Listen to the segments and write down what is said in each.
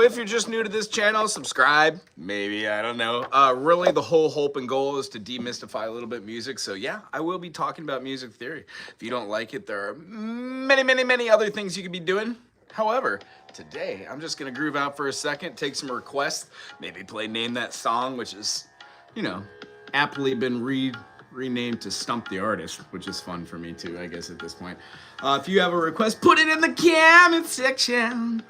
if you're just new to this channel, subscribe. Maybe, I don't know. Really, the whole hope and goal is to demystify a little bit music. So yeah, I will be talking about music theory. If you don't like it, there are many, many, many other things you could be doing. However, today, I'm just gonna groove out for a second, take some requests, maybe play Name That Song, which is, you know, aptly been renamed to Stump the Artist, which is fun for me too, I guess, at this point. If you have a request, put it in the comment section.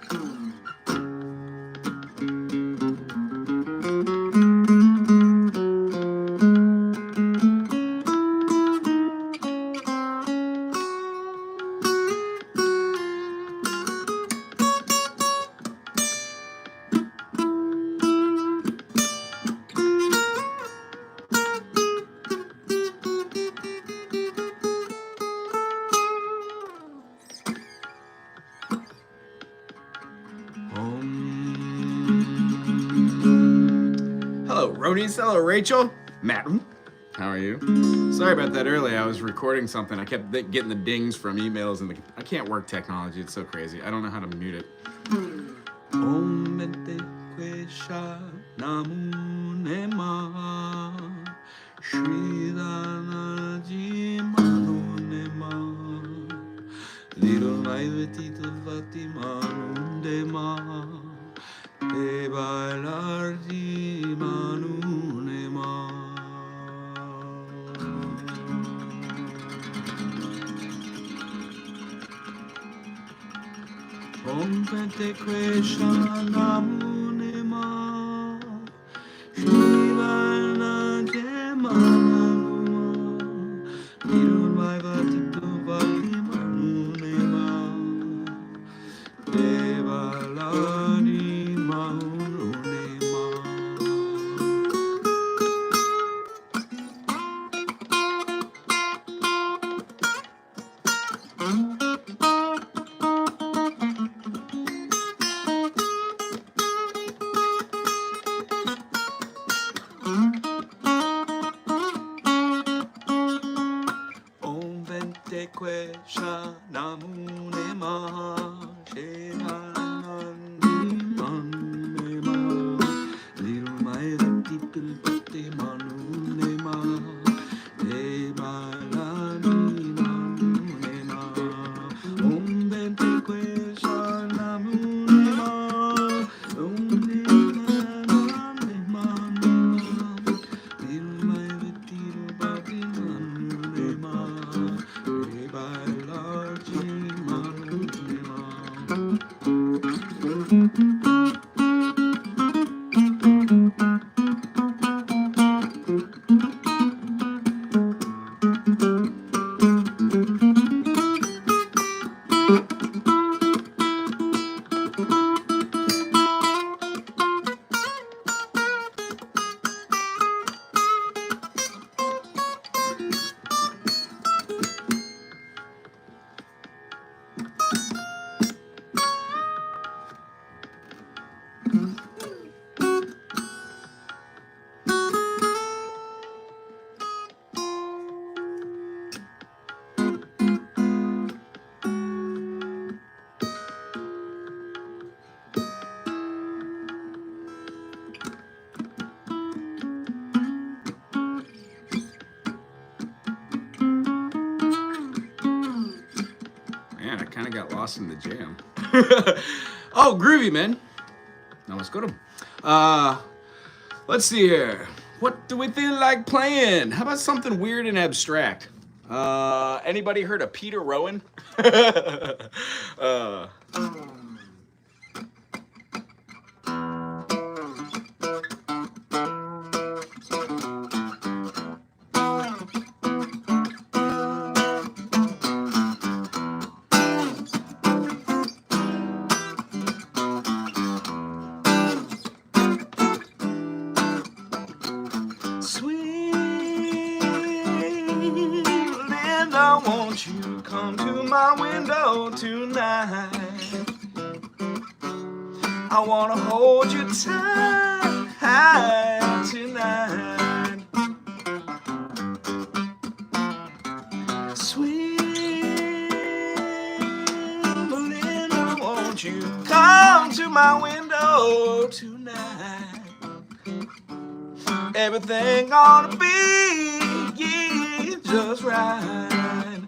Hello, Ronies. Hello, Rachel. Matt, how are you? Sorry about that earlier. I was recording something. I kept getting the dings from emails, and I can't work technology. It's so crazy. I don't know how to mute it. Man, I kind of got lost in the jam. Oh, groovy, man. Now let's go to... let's see here. What do we feel like playing? How about something weird and abstract? Anybody heard of Peter Rowan? Won't you come to my window tonight? I wanna hold you tight tonight. Sweet Melinda, won't you come to my window window tonight. Everything gonna be, yeah, just right.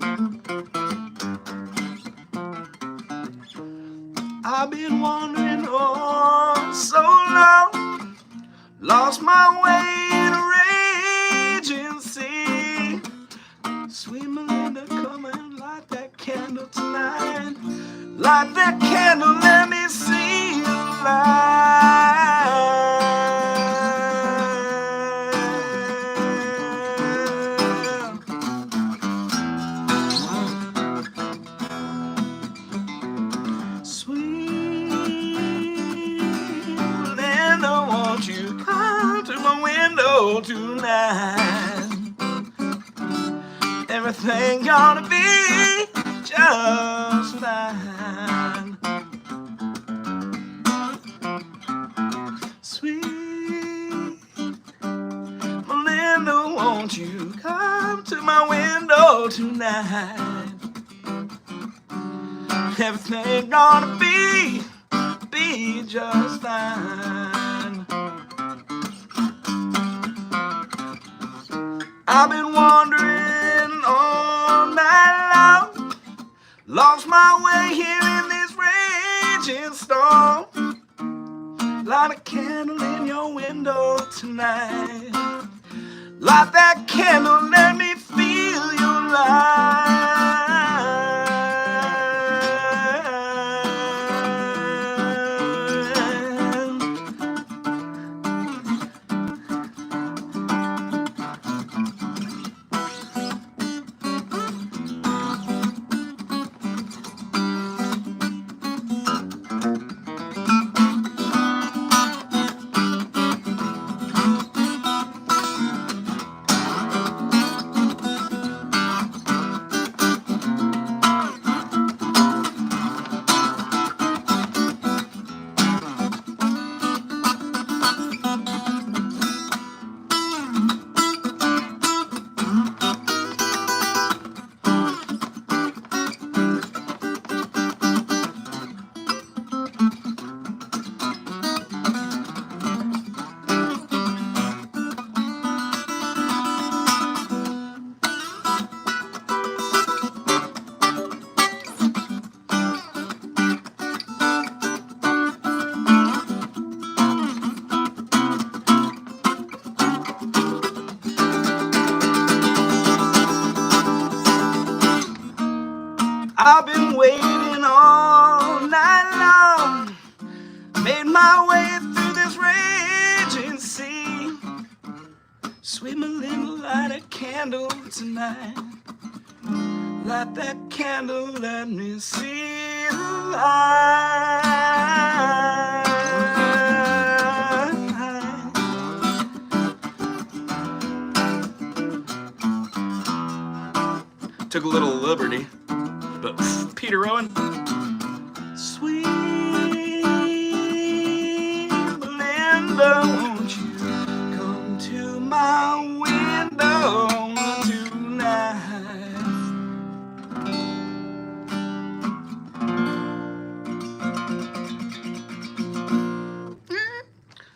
I've been wandering on so long, lost my way in a raging sea. Sweet Melinda, come and light that candle tonight. Light that candle, let me see you light. Won't you come to my window tonight? Everything gonna be just fine. Sweet Melinda, won't you come to my window tonight? Everything gonna be just fine. I've been wandering all night long, lost my way here in this raging storm. Light a candle in your window tonight. Light that candle, let me feel your light. I've been waiting all night long, made my way through this raging sea. Sweet Melinda, light a candle tonight. Light that candle, let me see the light. Took a little liberty, but Peter Rowan. Sweet Melinda, won't you come to my window tonight?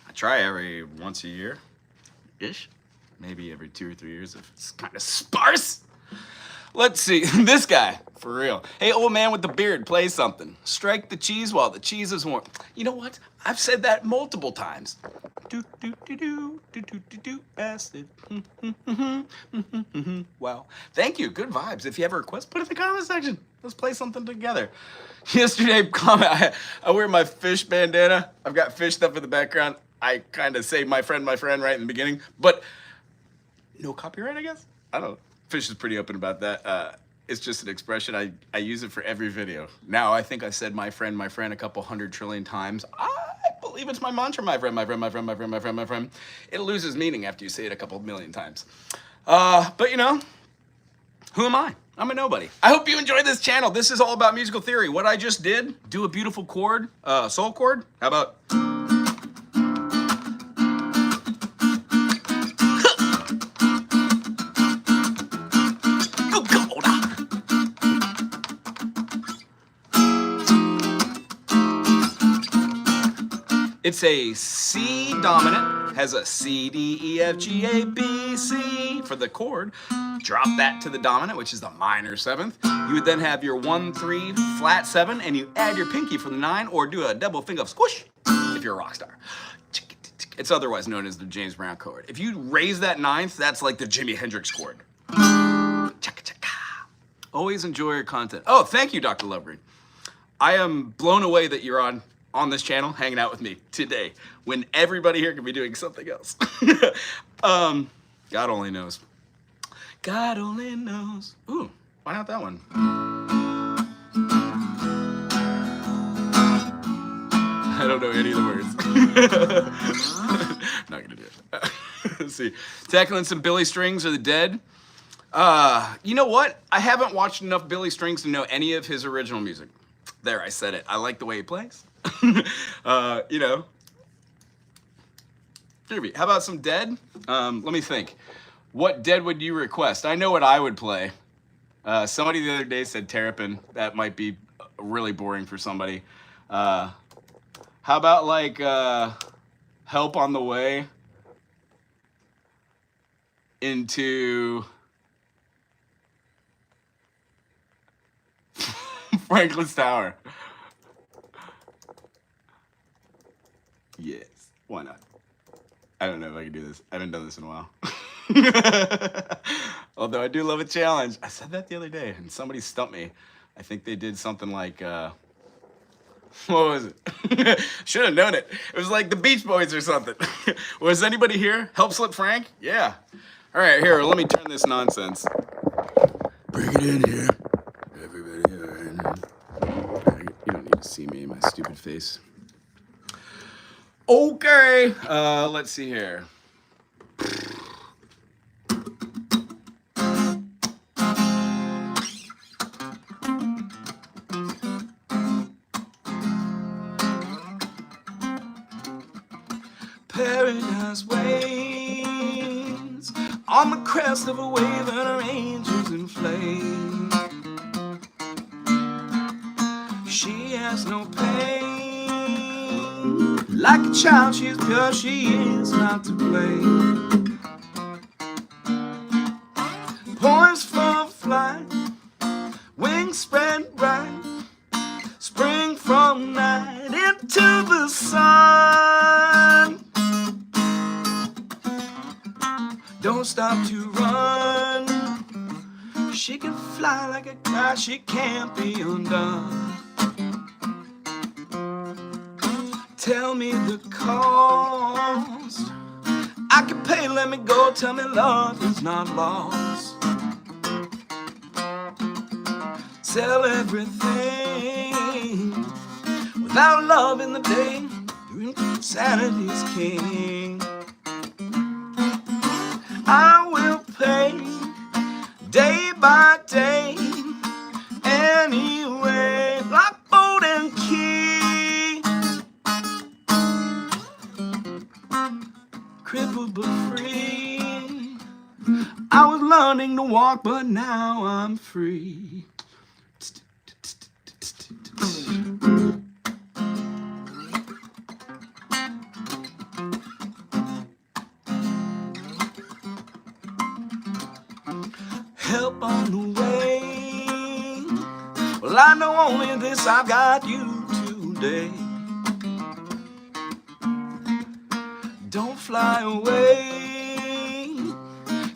I try every once a year-ish, maybe every 2 or 3 years if it's kind of sparse. Let's see, this guy, for real. Hey, old man with the beard, play something. Strike the cheese while the cheese is warm. You know what? I've said that multiple times. Do, do, do, do, do, do, do, do, acid. Wow. Thank you, good vibes. If you have a request, put it in the comment section. Let's play something together. Yesterday, I wear my fish bandana. I've got fish stuff in the background. I kind of say my friend, right in the beginning, but no copyright, I guess? I don't know. Fish is pretty open about that. It's just an expression. I use it for every video. Now, I think I said my friend a couple 100 trillion times. I believe it's my mantra, my friend. It loses meaning after you say it a couple million times. But you know, who am I? I'm a nobody. I hope you enjoyed this channel. This is all about musical theory. What I just did, do a beautiful chord, soul chord. How about... It's a C dominant, has a C, D, E, F, G, A, B, C for the chord. Drop that to the dominant, which is the minor 7th. You would then have your 1, 3, flat 7, and you add your pinky for the 9, or do a double finger squish if you're a rock star. It's otherwise known as the James Brown chord. If you raise that 9th, that's like the Jimi Hendrix chord. Always enjoy your content. Oh, thank you, Dr. Lovegreen. I am blown away that you're on this channel hanging out with me today when everybody here can be doing something else. God only knows. God only knows. Ooh, why not that one? I don't know any of the words. Not gonna do it. Let's see. Tackling some Billy Strings or the Dead. You know what? I haven't watched enough Billy Strings to know any of his original music. There, I said it. I like the way he plays. You know. Groovy. How about some Dead? Let me think. What Dead would you request? I know what I would play. Somebody the other day said Terrapin. That might be really boring for somebody. How about like Help on the Way into Franklin's Tower? Yes, why not? I don't know if I can do this. I haven't done this in a while. Although I do love a challenge. I said that the other day and somebody stumped me. I think they did something like, what was it? Should have known it. It was like the Beach Boys or something. Was anybody here? Help Slip Frank? Yeah. All right, here, let me turn this nonsense. Bring it in here. Everybody, you don't need to see me, my stupid face. Okay, let's see here. Paradise waits on the crest of a wave and her angels in flame. She has no pain. Like a child, she is pure, she is not to blame. Poised for flight, wings spread bright, spring from night into the sun. Don't stop to run. She can fly like a kite, she can't be undone. Tell me the cost. I can pay, let me go. Tell me love is not lost. Sell everything. Without love in the day, insanity's king. I will pay day by day, anyway, like boat and key. Crippled but free. I was learning to walk, but now I'm free. Help on the way. Well, I know only this, I've got you today. Don't fly away,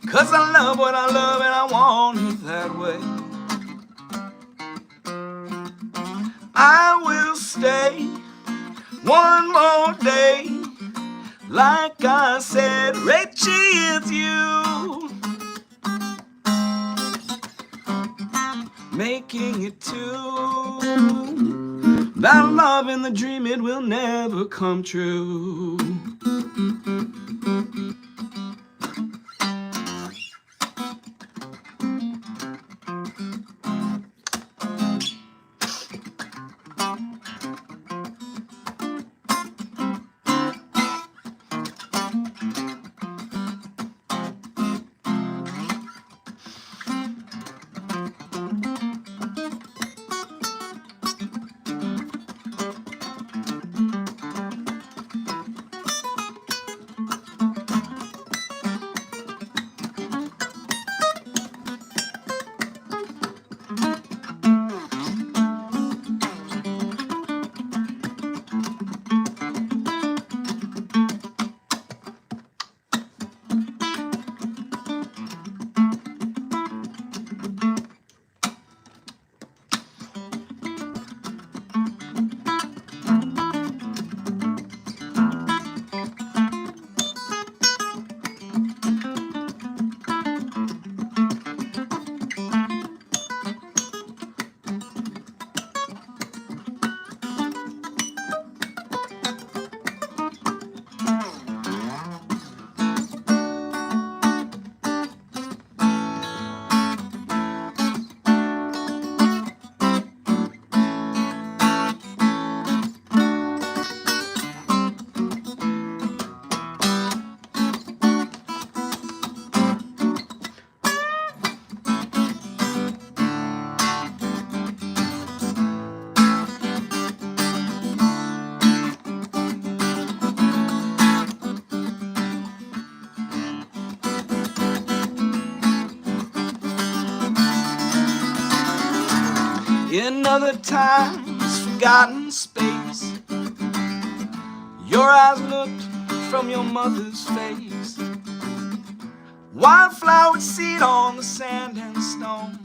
'cause I love what I love and I want it that way. I will stay one more day. Like I said, Richie, it's you. Making it to that love in the dream, it will never come true. In other times, forgotten space, your eyes looked from your mother's face. Wildflower seed on the sand and stone.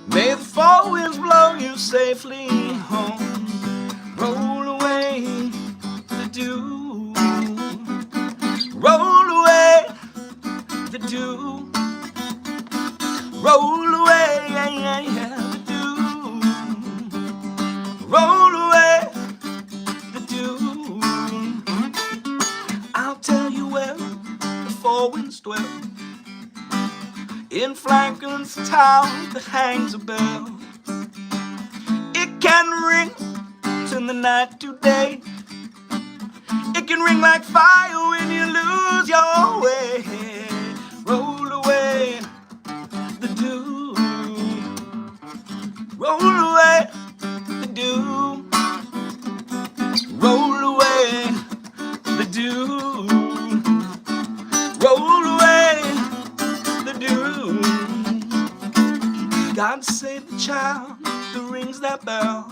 May the fall winds blow you safely home. Roll away the dew. Roll away the dew. Roll away, the dew. Roll away the dew. I'll tell you where the four winds dwell. In Franklin's town that hangs a bell. It can ring till the night to day. It can ring like fire when you lose your way. Roll away the dew. Roll away the dew. Roll away the dew. Roll away the dew. God save the child that rings that bell.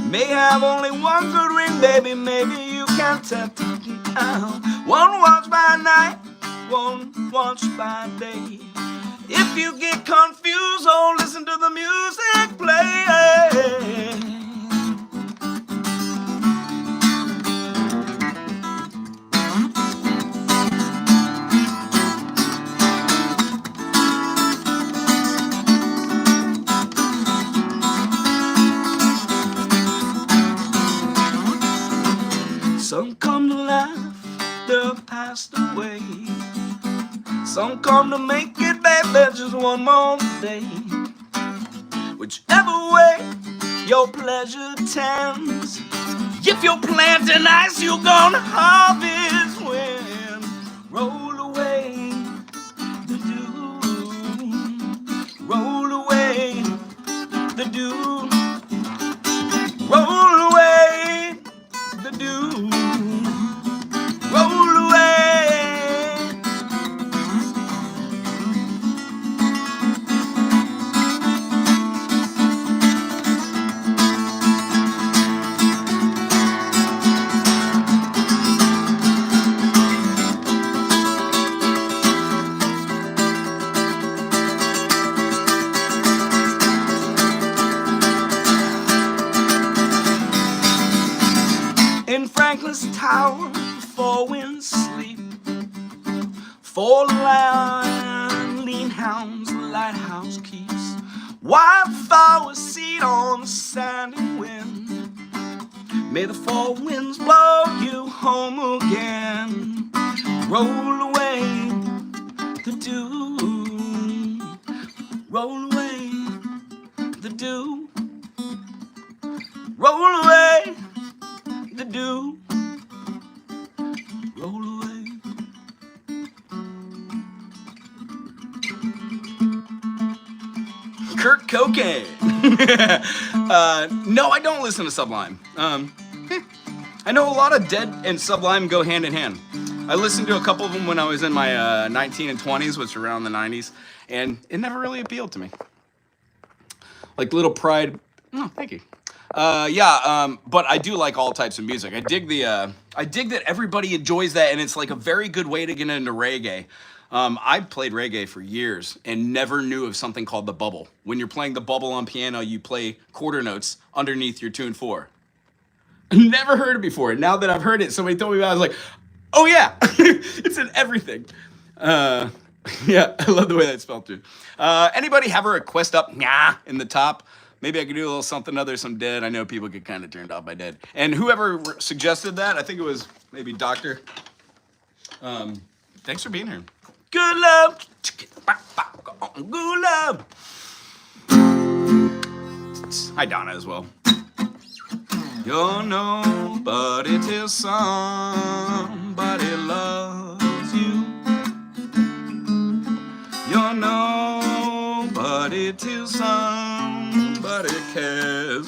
May have only one good ring, baby, maybe you can tell. One watch by night, one watch by day. If you get confused, oh, listen to the music play. Some come to laugh, they're passed away. Some come to make it, baby, just one more day. Whichever way your pleasure tends, if you're planting ice, you're gonna harvest wind. Roll away the dew. Roll away the dew. Roll away the dew. Roll away. In Franklin's tower, four winds sleep. Four lean hounds the lighthouse keeps. Wildflower seed on the sandy wind. May the four winds blow you home again. Roll away the dew. Roll away the dew. Roll away the dew. Roll away. Kurt Cocaine. No, I don't listen to Sublime. I know a lot of Dead and Sublime go hand in hand. I listened to a couple of them when I was in my 19 and 20s, which were around the 90s, and it never really appealed to me. Like Little Pride. Oh, thank you. But I do like all types of music. I dig that everybody enjoys that, and it's like a very good way to get into reggae. I played reggae for years and never knew of something called the bubble. When you're playing the bubble on piano, you play quarter notes underneath your tune 4. Never heard it before. Now that I've heard it, somebody told me about it, I was like, oh yeah, it's in everything. Yeah, I love the way that's spelled too. Anybody have a request up in the top? Maybe I could do a little something other, some Dead. I know people get kind of turned off by Dead. And whoever suggested that, I think it was maybe Doctor. Thanks for being here. Good love. Good love. Hi, Donna, as well. You're nobody till somebody loves you. You're nobody till somebody cares.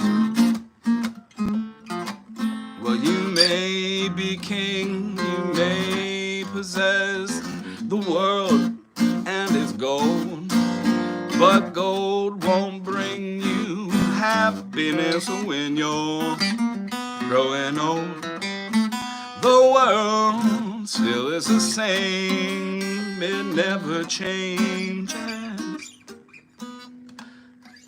Well, you may be king, you may possess the world and its gold, but gold won't bring happiness when you're growing old. The world still is the same, it never changes.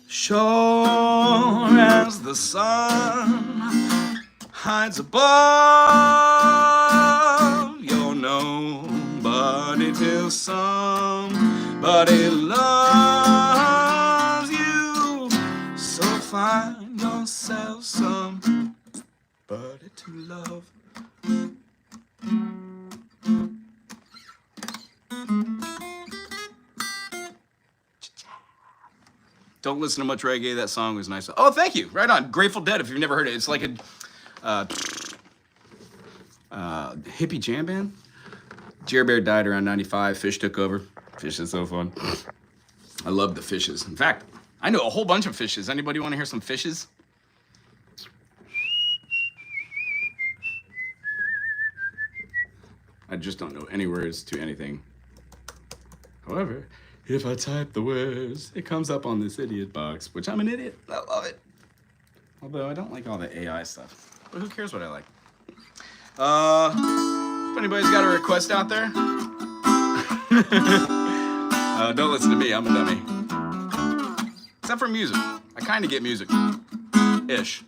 Sure as the sun hides above, you're nobody till somebody loves you. So find yourself somebody to love. Don't listen to much reggae. That song was nice. Oh, thank you. Right on. Grateful Dead, if you've never heard it. It's like a hippie jam band. Jerry Bear died around 95. Fish took over. Fish is so fun. I love the Fishes. In fact, I know a whole bunch of Fishes. Anybody want to hear some Fishes? I just don't know any words to anything. However, if I type the words, it comes up on this idiot box, which I'm an idiot. I love it. Although I don't like all the AI stuff. But who cares what I like? If anybody's got a request out there, don't listen to me, I'm a dummy. Except for music. I kind of get music. Ish.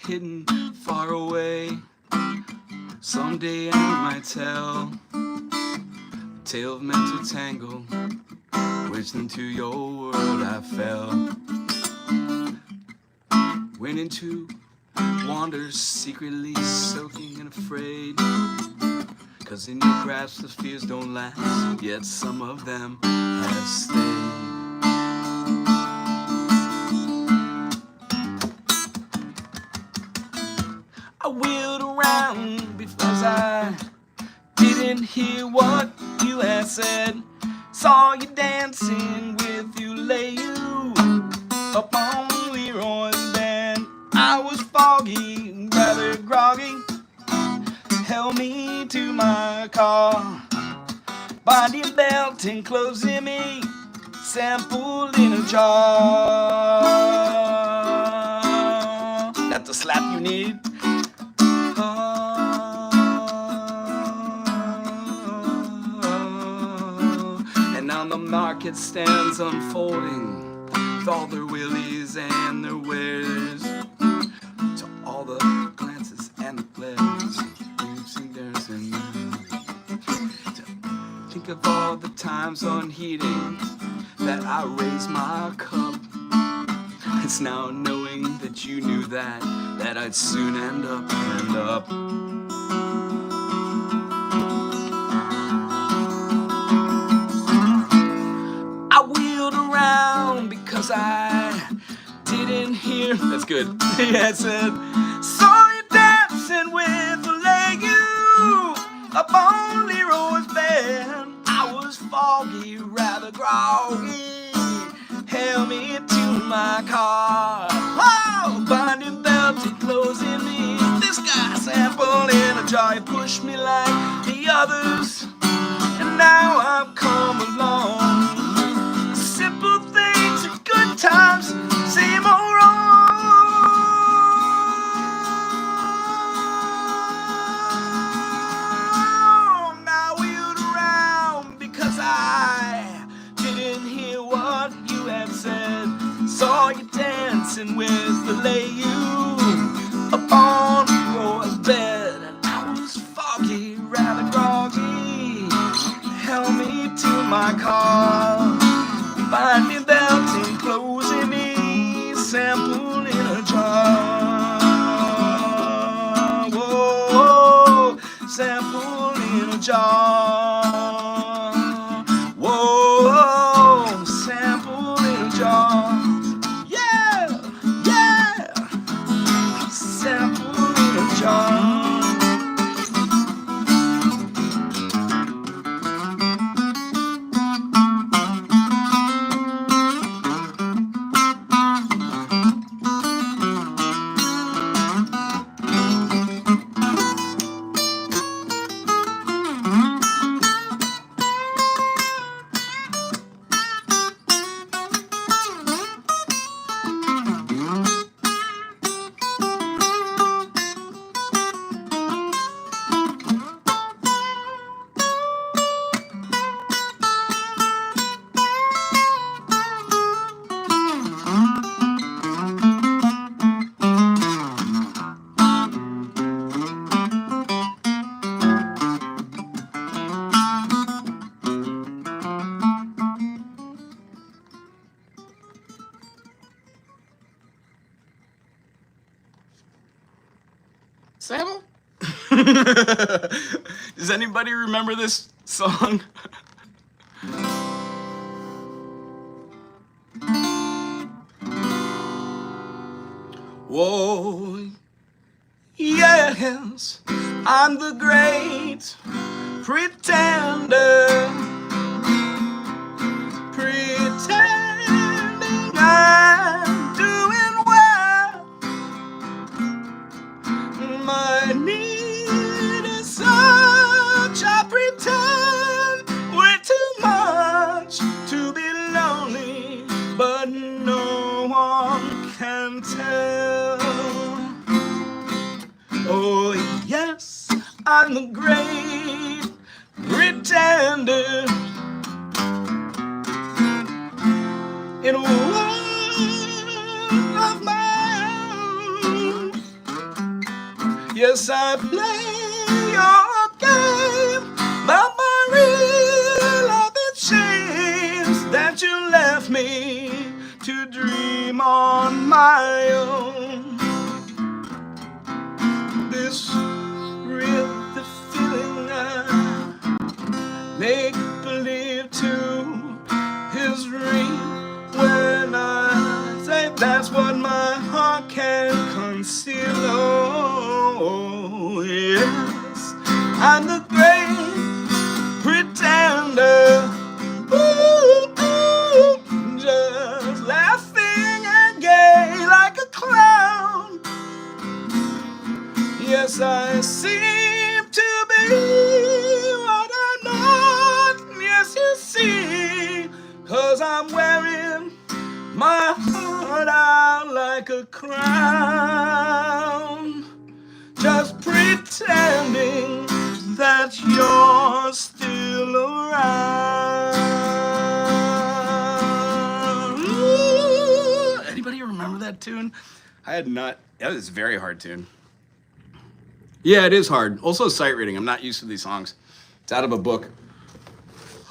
Hidden far away. Someday I might tell a tale of mental tangle, which into your world I fell. Went into wanders, secretly soaking and afraid, 'cause in your grasp the fears don't last, yet some of them have stayed. I wheeled around because I didn't hear what you had said. Saw you dancing with ukulele up on Leroy's band. I was foggy, rather groggy. Held me to my car, body belt and clothes in me, sample in a jar. That's the slap you need. And on the market stands unfolding with all their willies and their wares, to all the glances and the glares, to think of all the times unheeding that I raised my cup. It's now knowing that you knew that I'd soon end up. I wheeled around because I didn't hear. That's good. Yeah, it said, saw you dancing with a leg up on Leroy's band. I was foggy, rather groggy. Held me to my car. Oh, binding belted clothes in me. This guy sample in a jar. He pushed me like the others, and now I've come along. Simple things and good times seem all wrong. I wheeled around because I didn't hear what you had said. Saw you dancing with the lady upon Rowan's bed, and I was foggy, rather groggy. Held me to my car. jar. Whoa, sample in a jar. Yeah, yeah, sample in a jar. Sample? Does anybody remember this song? Whoa, yes, I'm the great pretender, pretending I'm doing well. My need is such, I pretend way too much to be lonely, but no one can tell. Oh yes, I'm the great pretender in a world of my own. Yes, I play your game, but my real love it seems that you left me to dream on my own. This real the feeling I make believe to is real when I say that's what my heart can conceal. Oh yes, I'm the great pretender. Ooh, ooh, just laughing and gay like a clown. Yes, I seem to be what I'm not. Yes, you see, 'cause I'm wearing my heart out like a crown, just pretending that you're still around. Ooh, anybody remember that tune? I had not. That was a very hard tune. Yeah, it is hard. Also sight reading. I'm not used to these songs. It's out of a book.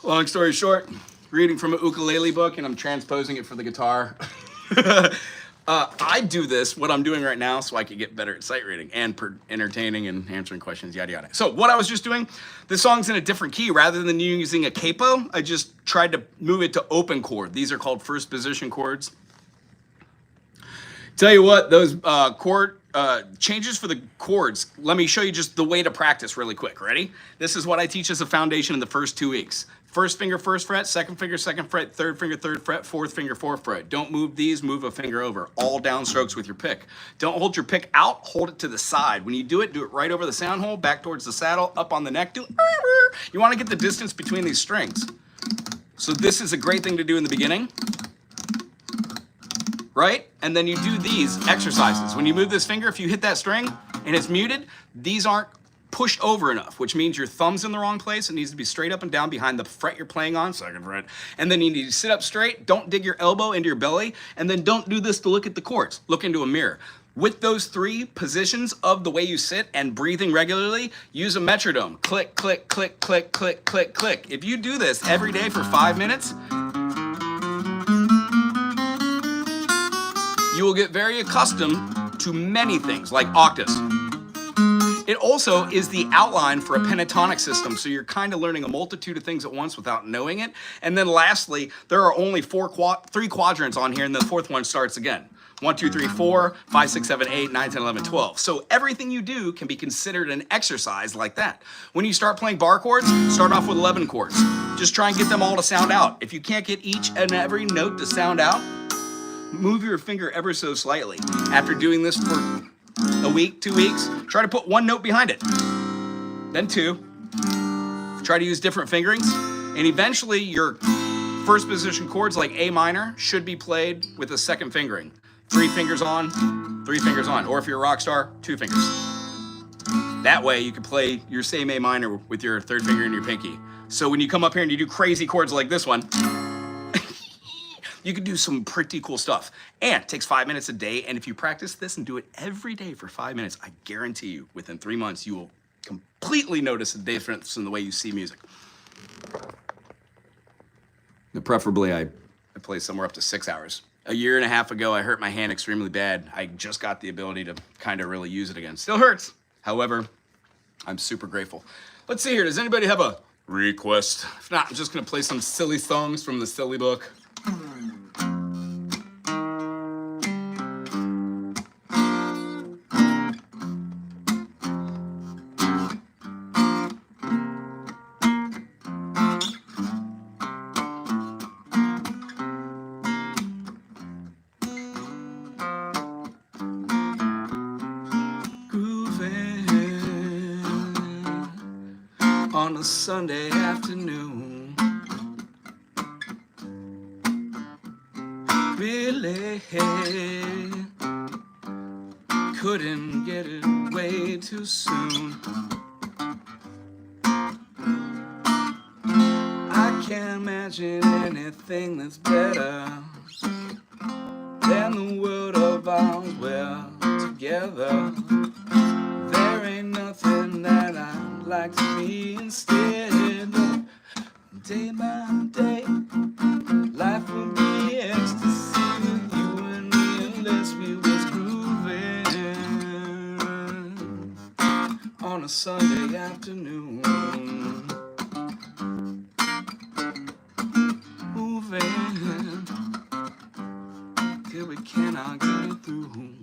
Long story short, reading from a ukulele book and I'm transposing it for the guitar. I do this, what I'm doing right now, so I can get better at sight reading and entertaining and answering questions, yada yada. So what I was just doing, this song's in a different key. Rather than using a capo, I just tried to move it to open chord. These are called first position chords. Tell you what, those chord changes for the chords, let me show you just the way to practice really quick. Ready? This is what I teach as a foundation in the first 2 weeks. First finger, first fret, second finger, second fret, third finger, third fret, fourth finger, fourth fret. Don't move these, move a finger over. All downstrokes with your pick. Don't hold your pick out, hold it to the side. When you do it right over the sound hole, back towards the saddle, up on the neck. You want to get the distance between these strings. So this is a great thing to do in the beginning. Right? And then you do these exercises. When you move this finger, if you hit that string and it's muted, these aren't pushed over enough, which means your thumb's in the wrong place. It needs to be straight up and down behind the fret you're playing on, second fret. And then you need to sit up straight, don't dig your elbow into your belly, and then don't do this to look at the chords. Look into a mirror. With those 3 positions of the way you sit and breathing regularly, use a metronome. Click, click, click, click, click, click, click. If you do this every day for 5 minutes, you will get very accustomed to many things, like octaves. It also is the outline for a pentatonic system, so you're kind of learning a multitude of things at once without knowing it. And then lastly, there are only three quadrants on here, and the fourth one starts again. 1, 2, 3, 4, 5, 6, 7, 8, 9, 10, 11, 12. So everything you do can be considered an exercise like that. When you start playing bar chords, start off with 11 chords. Just try and get them all to sound out. If you can't get each and every note to sound out, move your finger ever so slightly. After doing this for a week, 2 weeks, try to put one note behind it, then two. Try to use different fingerings, and eventually your first position chords like A minor should be played with a second fingering. 3 fingers on, 3 fingers on. Or if you're a rock star, 2 fingers. That way you can play your same A minor with your third finger and your pinky. So when you come up here and you do crazy chords like this one, you can do some pretty cool stuff. And it takes 5 minutes a day, and if you practice this and do it every day for 5 minutes, I guarantee you, within 3 months, you will completely notice a difference in the way you see music. Now, preferably, I play somewhere up to 6 hours. A year and a half ago, I hurt my hand extremely bad. I just got the ability to kind of really use it again. Still hurts. However, I'm super grateful. Let's see here. Does anybody have a request? If not, I'm just going to play some silly songs from the silly book. On a Sunday afternoon, really couldn't get it way too soon. I can't imagine anything that's better than the world of ours we're together. There ain't nothing that I'd like to be instead. Day by day, life will be ecstasy with you and me unless we was grooving on a Sunday afternoon. Moving till we cannot get it through.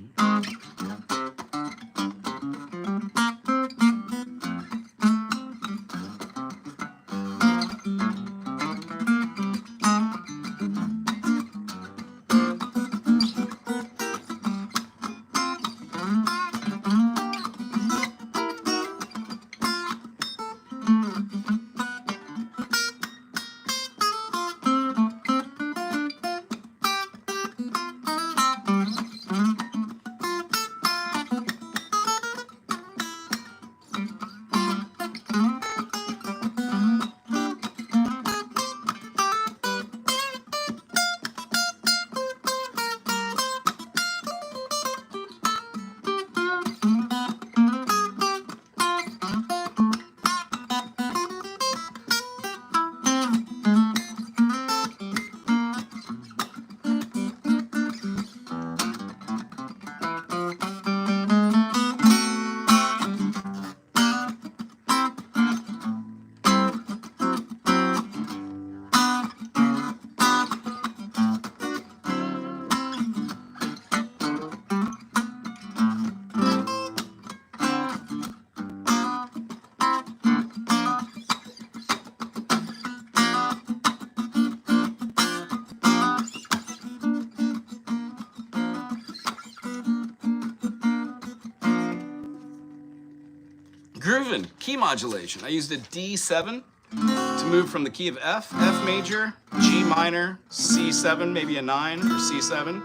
Groovin' key modulation. I used a D7 to move from the key of F, F major, G minor, C7, maybe a 9 or C7.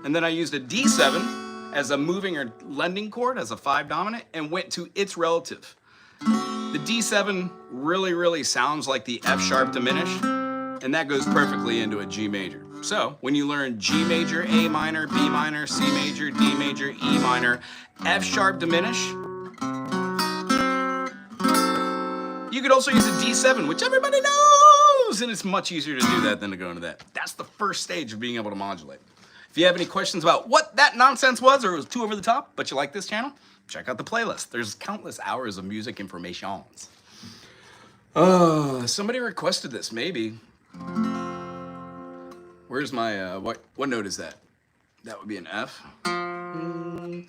And then I used a D7 as a moving or lending chord, as a 5 dominant, and went to its relative. The D7 really sounds like the F sharp diminished, and that goes perfectly into a G major. So when you learn G major, A minor, B minor, C major, D major, E minor, F sharp diminish, you could also use a D7, which everybody knows, and it's much easier to do that than to go into that. That's the first stage of being able to modulate. If you have any questions about what that nonsense was, or it was too over the top, but you like this channel, check out the playlist. There's countless hours of music informations. Somebody requested this, maybe. Where's my, what note is that? That would be an F. When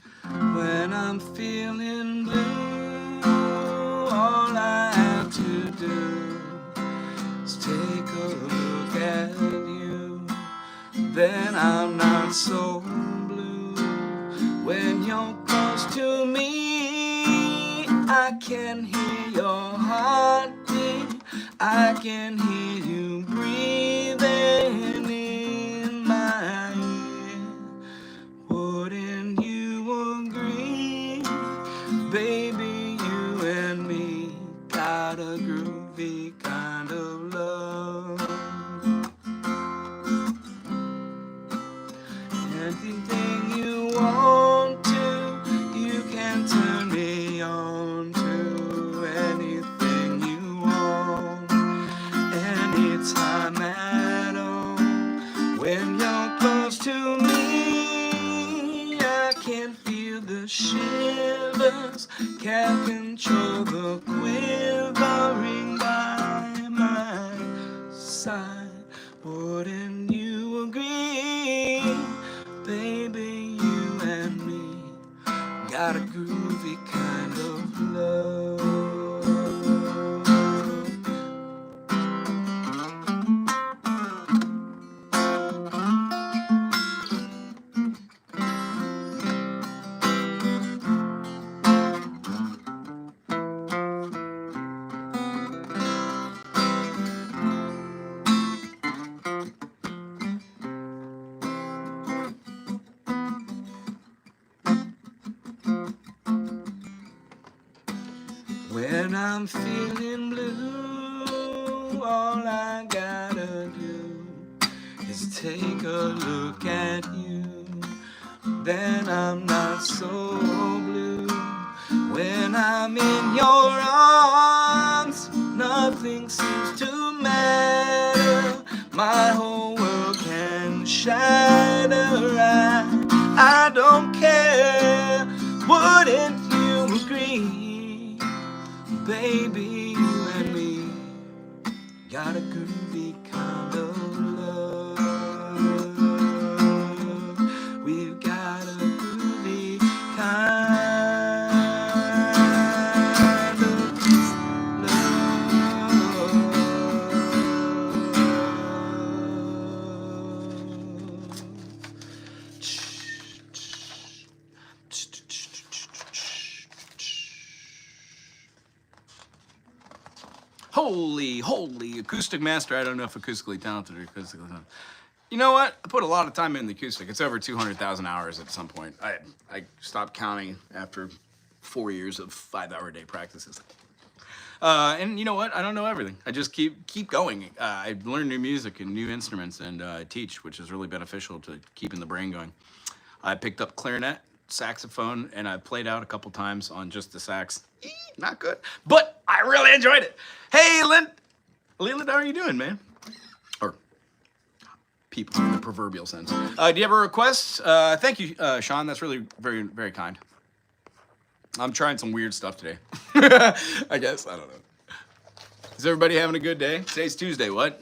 I'm feeling blue, all I have to do is take a look at you. Then I'm not so blue. When you're close to me, I can hear your heartbeat. I can hear you breathing in my ear. Wouldn't you agree, baby, you and me got a groovy kind of love. Anything you want to, you can turn me on to. Anything you want, anytime at all. When you're close to me, I can feel the shivers, can't control the quivering by my side. Wouldn't you agree, baby, you and me got a groovy kind of love. When I'm feeling blue, all I gotta do is take a look at you. Then I'm not so blue. When I'm in your arms, nothing seems to matter. My whole world can shatter. I don't care. Wouldn't you agree? Baby, you and me got a groovy kind of love. We've got a groovy kind of Holy acoustic master. I don't know if acoustically talented or acoustically talented. You know what? I put a lot of time in the acoustic. It's over 200,000 hours at some point. I stopped counting after 4 years of 5-hour-a-day practices. And you know what? I don't know everything. I just keep going. I learn new music and new instruments and teach, which is really beneficial to keeping the brain going. I picked up clarinet, saxophone, and I played out a couple times on just the sax. Not good, but I really enjoyed it. Hey, Leland, how are you doing, man? Or people in the proverbial sense. Do you have a request? Thank you, Sean. That's really very, very kind. I'm trying some weird stuff today. I guess. I don't know. Is everybody having a good day? Today's Tuesday. What?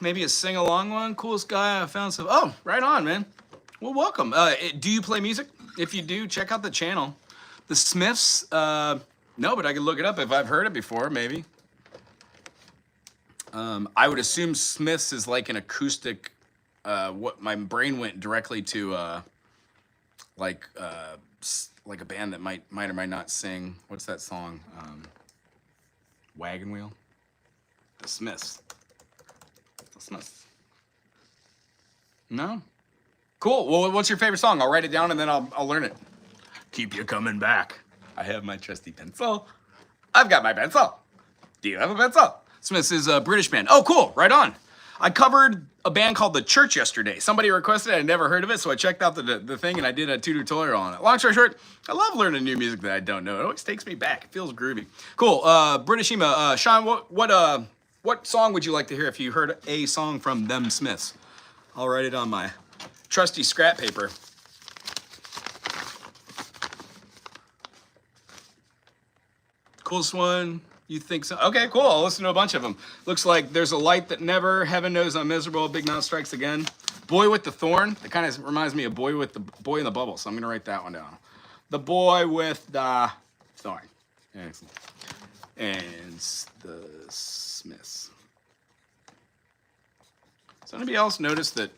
Maybe a sing-along one. Coolest guy I found some. Oh, right on, man. Well, welcome. Do you play music? If you do, check out the channel. The Smiths. No, but I could look it up if I've heard it before. Maybe. I would assume Smiths is like an acoustic. What my brain went directly to, like a band that might or might not sing. What's that song? Wagon Wheel. The Smiths. Smiths. No? Cool. Well, what's your favorite song? I'll write it down and then I'll learn it. Keep you coming back. I have my trusty pencil. I've got my pencil. Do you have a pencil? Smiths is a British band. Oh, cool. Right on. I covered a band called The Church yesterday. Somebody requested it. I'd never heard of it, so I checked out the thing and I did a tutorial on it. Long story short, I love learning new music that I don't know. It always takes me back. It feels groovy. Cool. British Ema. Sean, what song would you like to hear if you heard a song from them Smiths? I'll write it on my trusty scrap paper. Coolest one. You think so? Okay, cool. I'll listen to a bunch of them. Looks like There's a Light That Never, Heaven Knows I'm Miserable, Big Mouth Strikes Again. Boy with the Thorn. It kind of reminds me of Boy in the Bubble, so I'm going to write that one down. The Boy with the Thorn. Excellent. And the Smiths. Does anybody else notice that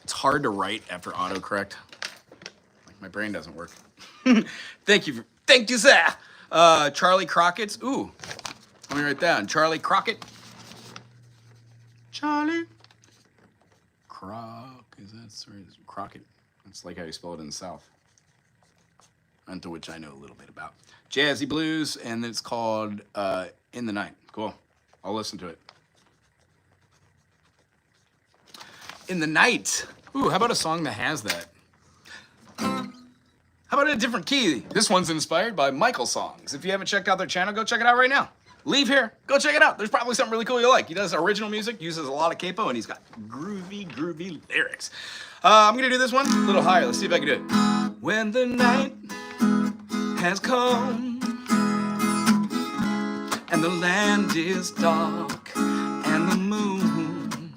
it's hard to write after autocorrect? Like my brain doesn't work. Thank you, sir. Charlie Crockett's. Ooh, let me write that down. Charlie Crockett. Charlie is that sorry? Crockett. That's like how you spell it in the South. Unto which I know a little bit about. Jazzy blues, and it's called In the Night. Cool. I'll listen to it. In the Night. Ooh, how about a song that has that? How about in a different key? This one's inspired by Michael songs. If you haven't checked out their channel, go check it out right now. Leave here, go check it out. There's probably something really cool you like. He does original music, uses a lot of capo, and he's got groovy lyrics. I'm gonna do this one a little higher. Let's see if I can do it. When the night has come and the land is dark and the moon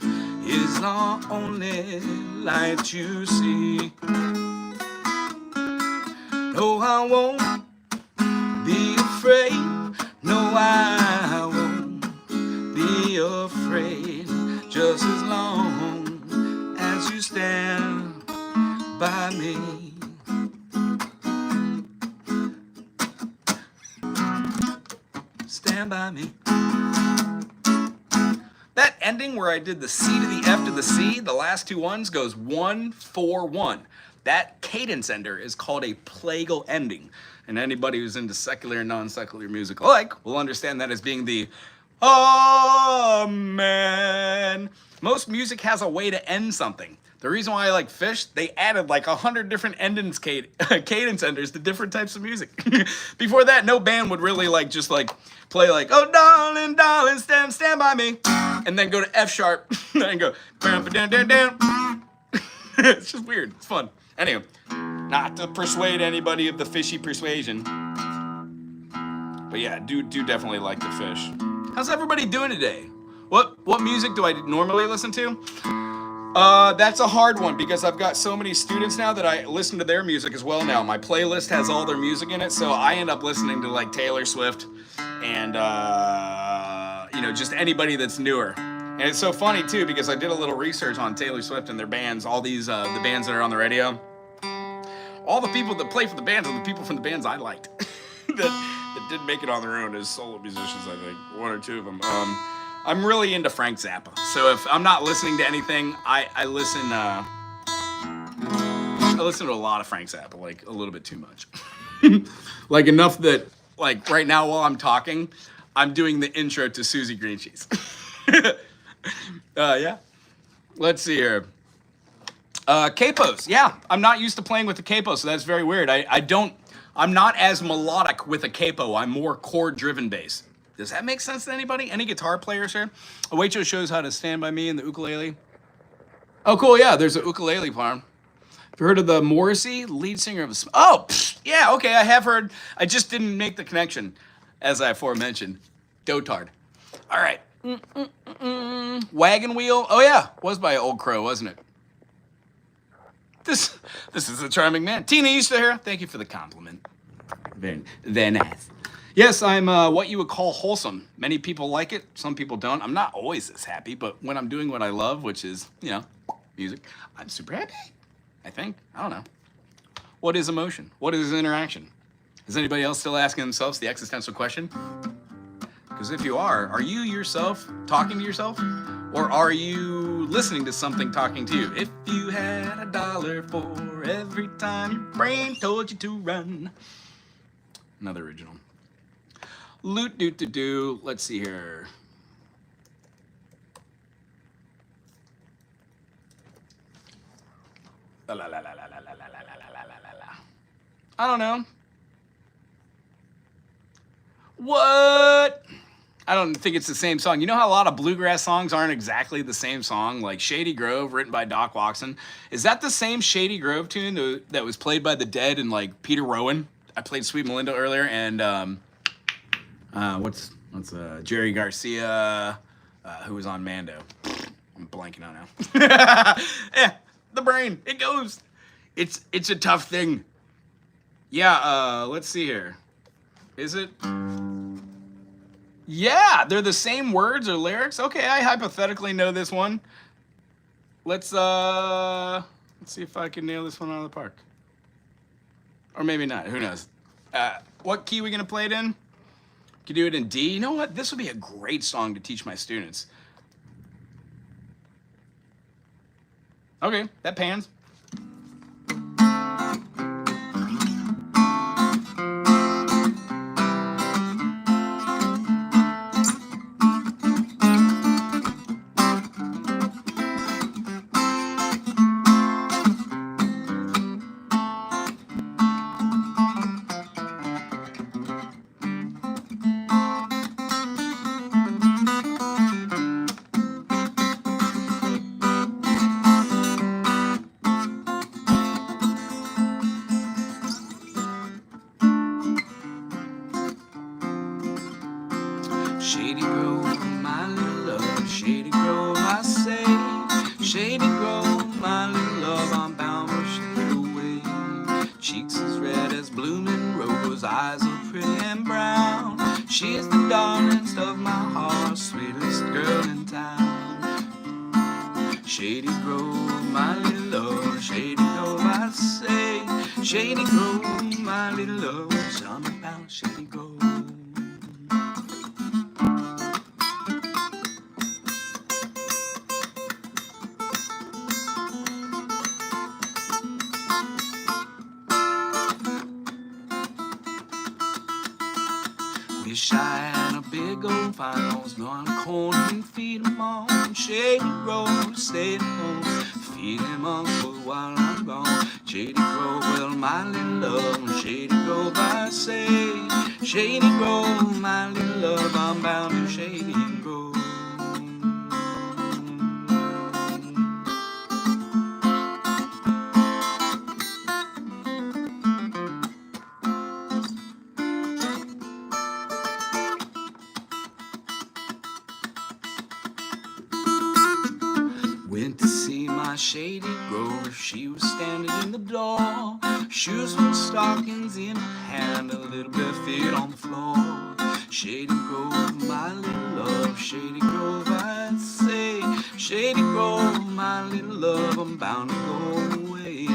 is the only light you see. No, I won't be afraid. No, I won't be afraid. Just as long as you stand by me. Stand by me. That ending where I did the C to the F to the C, the last two ones goes 1, 4, 1. That cadence ender is called a plagal ending. And anybody who's into secular and non-secular music alike will understand that as being the Amen. Most music has a way to end something. The reason why I like Fish, they added like 100 different cadence enders to different types of music. Before that, no band would really just play like, oh darling, darling, stand by me. And then go to F sharp and go, it's just weird, it's fun. Anyway, not to persuade anybody of the fishy persuasion. But yeah, do definitely like the Fish. How's everybody doing today? What music do I normally listen to? That's a hard one because I've got so many students now that I listen to their music as well now. My playlist has all their music in it, so I end up listening to like Taylor Swift and just anybody that's newer. And it's so funny too because I did a little research on Taylor Swift and their bands, all these the bands that are on the radio. All the people that play for the bands are the people from the bands I liked that didn't make it on their own as solo musicians. I think one or two of them. I'm really into Frank Zappa, so if I'm not listening to anything, I listen to a lot of Frank Zappa, like a little bit too much, like enough that like right now while I'm talking, I'm doing the intro to Susie Green Cheese. Yeah. Let's see here. Capos. Yeah, I'm not used to playing with the capo, so that's very weird. I'm not as melodic with a capo. I'm more chord-driven bass. Does that make sense to anybody? Any guitar players here? Owecho shows how to stand by me in the ukulele. Oh, cool. Yeah, there's an ukulele farm. Have you heard of the Morrissey, lead singer of the... Oh, yeah, okay, I have heard. I just didn't make the connection, as I aforementioned. Dotard. All right. Wagon Wheel. Oh, yeah, was by Old Crow, wasn't it? This is a charming man. Tina, you still here? Thank you for the compliment. Very nice. Yes, I'm what you would call wholesome. Many people like it. Some people don't. I'm not always this happy, but when I'm doing what I love, which is, music, I'm super happy. I think. I don't know. What is emotion? What is interaction? Is anybody else still asking themselves the existential question? Because if you are you yourself talking to yourself? Or are you listening to something talking to you? If you had $1 for every time your brain told you to run. Another original. Loot doot to do. Let's see here. La la la la la la la la la la la la. I don't know. What? I don't think it's the same song. You know how a lot of bluegrass songs aren't exactly the same song? Like Shady Grove, written by Doc Watson. Is that the same Shady Grove tune that was played by the Dead and like Peter Rowan? I played Sweet Melinda earlier, and what's Jerry Garcia, who was on Mando? I'm blanking on now. Yeah, the brain, it goes. It's a tough thing. Yeah, let's see here. Is it? Yeah, they're the same words or lyrics. Okay, I hypothetically know this one. Let's see if I can nail this one out of the park. Or maybe not, who knows? What key are we gonna play it in? Could do it in D. You know what? This would be a great song to teach my students. Okay, that pans. Shady Grove, my little love, Shady Grove, I say. Shady Grove, my little love, I'm bound for shade away. Cheeks as red as blooming rose, eyes are pretty and brown. She's the darlingest of my heart, sweetest girl in town. Shady Grove, my little love, Shady Grove, I say. Shady Grove, my little love, something about Shady Grove. Wish I had a big old fire, I was gonna corn and feed him on. Shady Grove, stay at home, feed him on for a while I'm gone. Shady Grove, well, my little love, Shady Grove, I say. Shady Grove, my little love, I'm bound to Shady Grove. Went to see my Shady Grove, she was standing in the door. Shoes with stockings in her hand, a little bare feet on the floor. Shady Grove, my little love, Shady Grove, I'd say. Shady Grove, my little love, I'm bound to go away.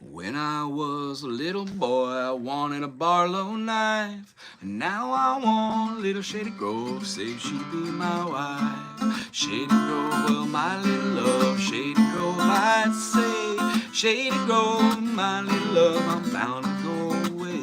When I was a little boy, I wanted a Barlow knife. And now I want little Shady Grove, say she'd be my wife. Shady Grove, well, my little love, Shady Grove, I'd say. Shady Grove, my little love, I'm bound to go away.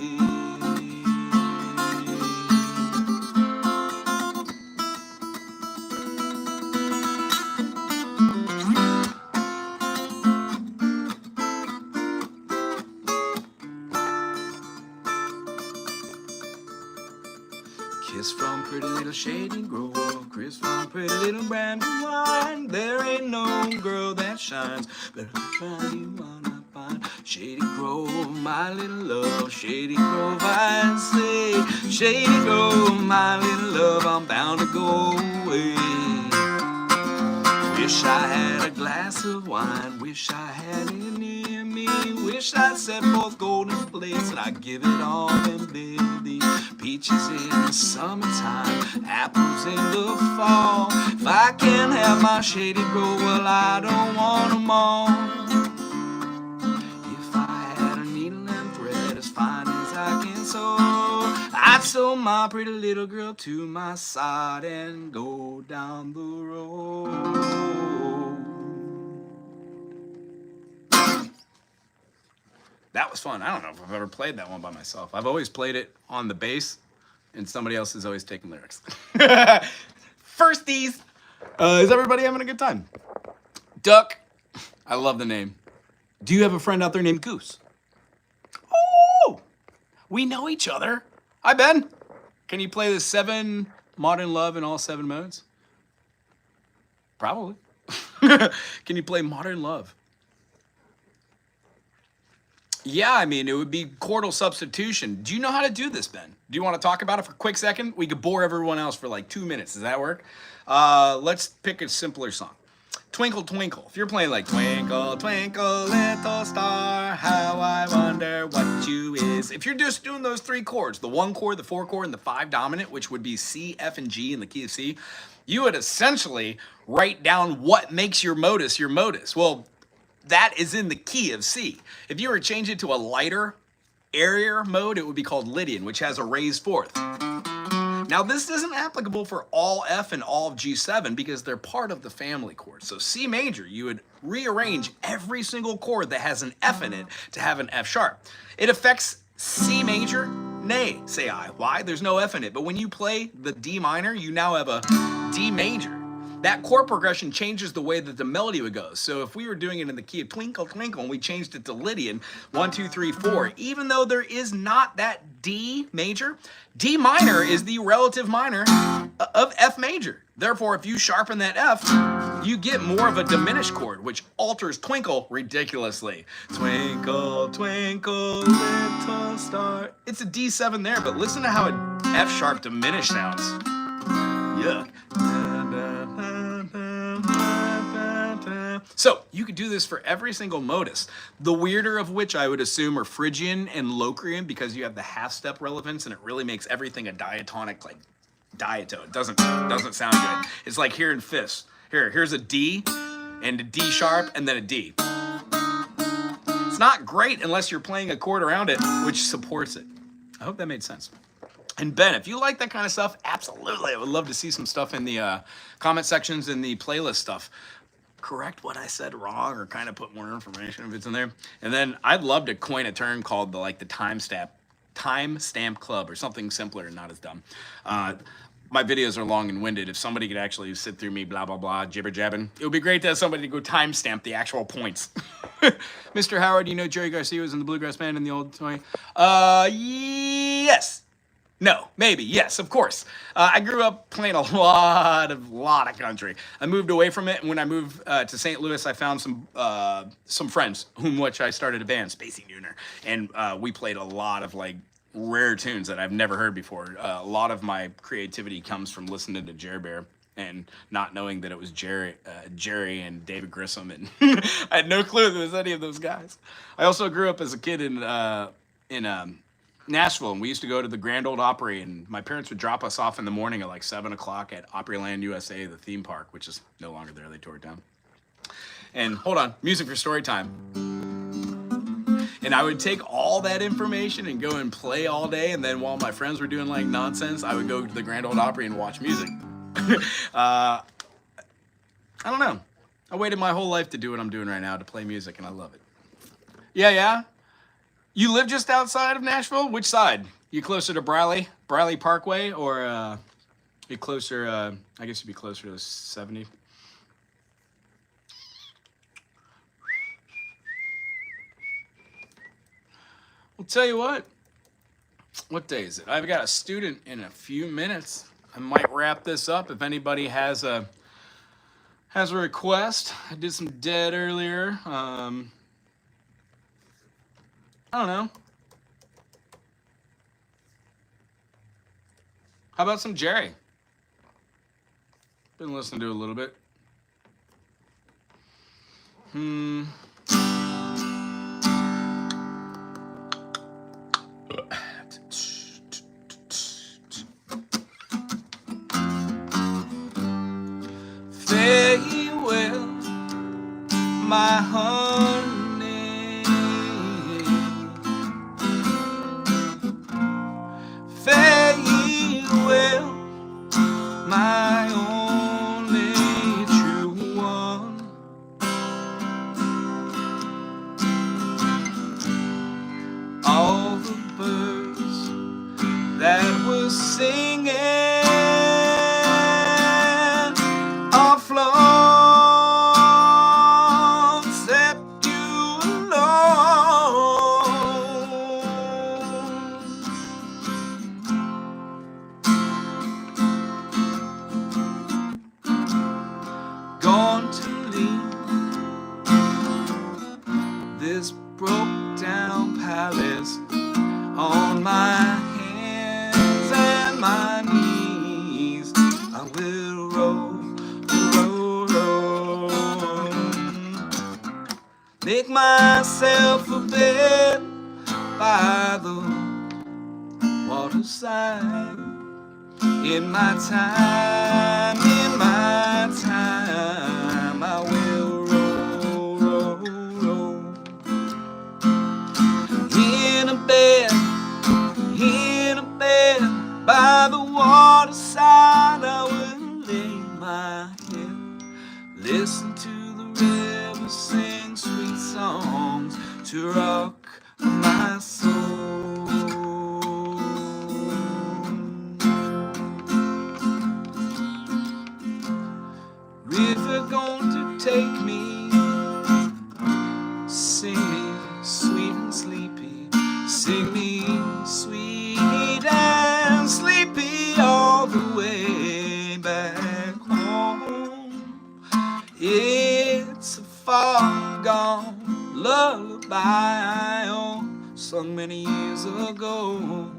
Kiss from pretty little Shady Grove, kiss from pretty little Brandywine. There ain't no girl that shines better than you wanna find. Shady Grove, my little love, Shady Grove, I say. Shady Grove, my little love, I'm bound to go away. Wish I had a glass of wine, wish I had it near me. me. Wish I'd set forth golden plates and I'd give it all them, baby. Peaches in the summertime, apples in the fall. If I can't have my Shady Grove, well, I don't want them all. If I had a needle and thread as fine as I can sew, I'd sew my pretty little girl to my side and go down the road. That was fun. I don't know if I've ever played that one by myself. I've always played it on the bass, and somebody else is always taking lyrics. Firsties! Is everybody having a good time? Duck. I love the name. Do you have a friend out there named Goose? Oh! We know each other. Hi, Ben. Can you play the 7 Modern Love in all 7 modes? Probably. Can you play Modern Love? Yeah, I mean, it would be chordal substitution. Do you know how to do this, Ben? Do you want to talk about it for a quick second? We could bore everyone else for like 2 minutes. Does that work? Let's pick a simpler song. Twinkle, Twinkle. If you're playing like Twinkle, Twinkle, Little Star, how I wonder what you is. If you're just doing those 3 chords, the 1 chord, the 4 chord, and the 5 dominant, which would be C, F, and G in the key of C, you would essentially write down what makes your modus your modus. Well, that is in the key of C. If you were to change it to a lighter, airier mode, it would be called Lydian, which has a raised 4th. Now, this isn't applicable for all F and all of G7 because they're part of the family chords. So C major, you would rearrange every single chord that has an F in it to have an F sharp. It affects C major? Nay, say I. Why? There's no F in it. But when you play the D minor, you now have a D major. That chord progression changes the way that the melody would go. So if we were doing it in the key of Twinkle, Twinkle, and we changed it to Lydian, 1, 2, 3, 4, even though there is not that D major, D minor is the relative minor of F major. Therefore, if you sharpen that F, you get more of a diminished chord, which alters Twinkle ridiculously. Twinkle, twinkle, little star. It's a D7 there, but listen to how an F sharp diminished sounds. Yuck. So you could do this for every single modus. The weirder of which I would assume are Phrygian and Locrian because you have the half step relevance and it really makes everything a diatonic, like diatone. It doesn't sound good. It's like here in fifths. Here's a D and a D sharp and then a D. It's not great unless you're playing a chord around it which supports it. I hope that made sense. And Ben, if you like that kind of stuff, absolutely. I would love to see some stuff in the comment sections and the playlist stuff. Correct what I said wrong or kind of put more information if it's in there. And then I'd love to coin a term called the timestamp club or something simpler and not as dumb. My videos are long and winded. If somebody could actually sit through me blah, blah, blah, jibber jabbing, it would be great to have somebody to go timestamp the actual points. Mr. Howard, you know Jerry Garcia was in the Bluegrass Band in the old toy? Yes. No, maybe, yes, of course. I grew up playing a lot of country. I moved away from it, and when I moved to St. Louis, I found some friends, which I started a band, Spacey Nooner, and we played a lot of like rare tunes that I've never heard before. A lot of my creativity comes from listening to Jerry Bear and not knowing that it was Jerry and David Grissom, and I had no clue there was any of those guys. I also grew up as a kid in Nashville, and we used to go to the Grand Ole Opry, and my parents would drop us off in the morning at like 7 o'clock at Opryland USA, the theme park, which is no longer there. They tore it down. And hold on, music for story time. And I would take all that information and go and play all day, and then while my friends were doing like nonsense, I would go to the Grand Ole Opry and watch music. I don't know. I waited my whole life to do what I'm doing right now, to play music, and I love it. Yeah? You live just outside of Nashville? Which side? You closer to Briley Parkway, or you closer, I guess you'd be closer to 70? I'll tell you what day is it? I've got a student in a few minutes. I might wrap this up if anybody has a request. I did some dead earlier. I don't know. How about some Jerry? Been listening to a little bit. my honey. Fare ye well, my only true one. All the birds that were singing are flown, except you alone. Gone to leave this broke down palace on my hands and my knees. I will roll, roll, roll. Make myself a bed by the waterside. In my time, I will roll, roll, roll. In a bed by the waterside, I will lay my head, listen to the river sing sweet songs to rock my soul. River going to take me, sing me sweet and sleepy, sing me sweet and sleepy all the way back home. It's a far gone lullaby I sung many years ago.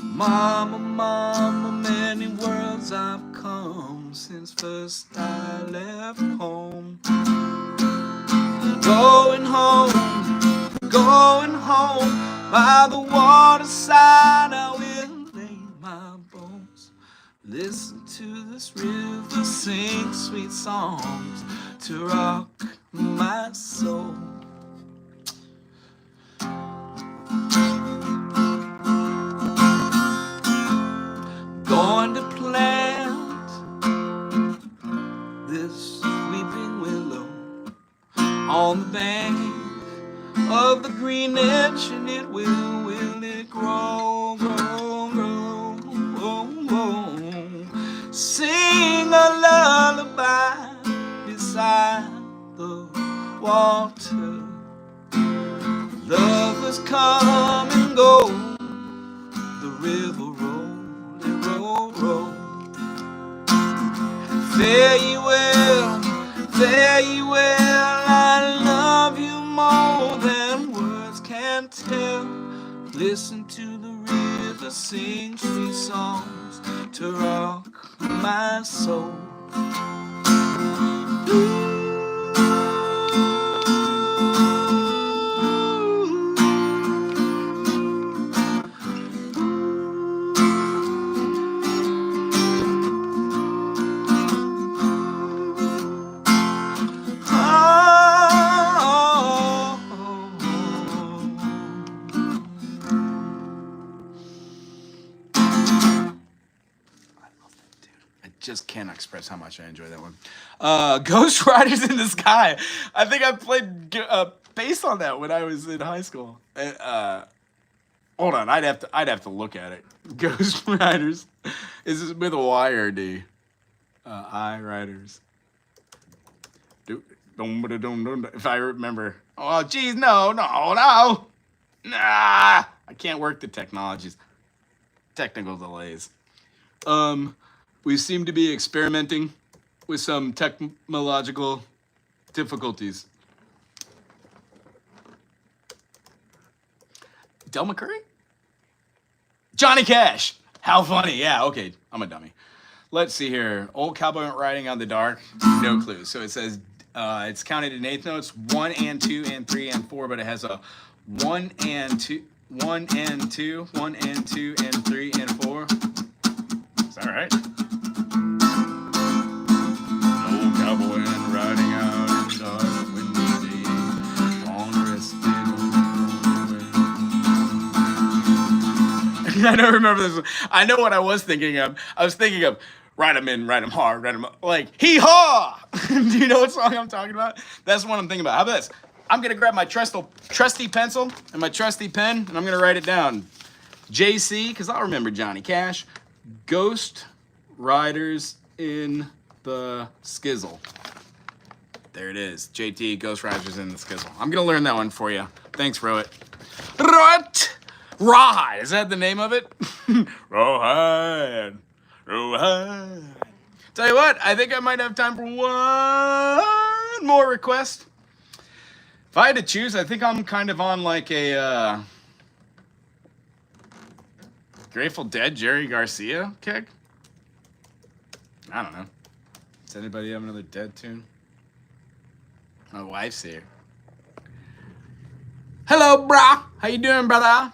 Mama, mama, many worlds I've come since first I left home. Going home by the waterside, I will lay my bones, listen to this river sing sweet songs to rock my soul. Going to plant this weeping willow on the bank of the green edge, and it will it grow, grow, grow, grow, grow. Sing a lullaby beside the water. Lovers come and go, the river roll, it roll, roll. Fare ye well, fare ye well, I love you more than words can tell. Listen to the river sing sweet songs to rock my soul. Just can't express how much I enjoy that one. Ghost Riders in the Sky. I think I played bass on that when I was in high school. Hold on, I'd have to look at it. Ghost Riders. Is this with a Y or a D? I Riders. If I remember. Oh, geez, no. Nah. I can't work the technologies. Technical delays. We seem to be experimenting with some technological difficulties. Del McCurry? Johnny Cash. How funny. Yeah, okay. I'm a dummy. Let's see here. Old Cowboy Went Riding on the Dark. No clue. So it says it's counted in eighth notes, 1 and 2 and 3 and 4, but it has a 1 and 2, 1 and 2, 1 and 2 and 3 and 4. Is that right? Old cowboy went riding out in the I don't remember this one. I know what I was thinking of. I was thinking of ride 'em in, ride 'em hard, ride 'em like hee haw. Do you know what song I'm talking about? That's what I'm thinking about. How about this? I'm gonna grab my trusty pencil and my trusty pen, and I'm gonna write it down. JC, because I'll remember Johnny Cash. Ghost Riders in the Skizzle. There it is. JT, Ghost Riders in the Skizzle. I'm gonna learn that one for you. Thanks, Rowett. Rawhide. Is that the name of it? Rawhide. Rawhide. Tell you what, I think I might have time for one more request. If I had to choose, I think I'm kind of on like a Grateful Dead, Jerry Garcia kick. I don't know. Does anybody have another Dead tune? My wife's here. Hello, brah. How you doing, brother?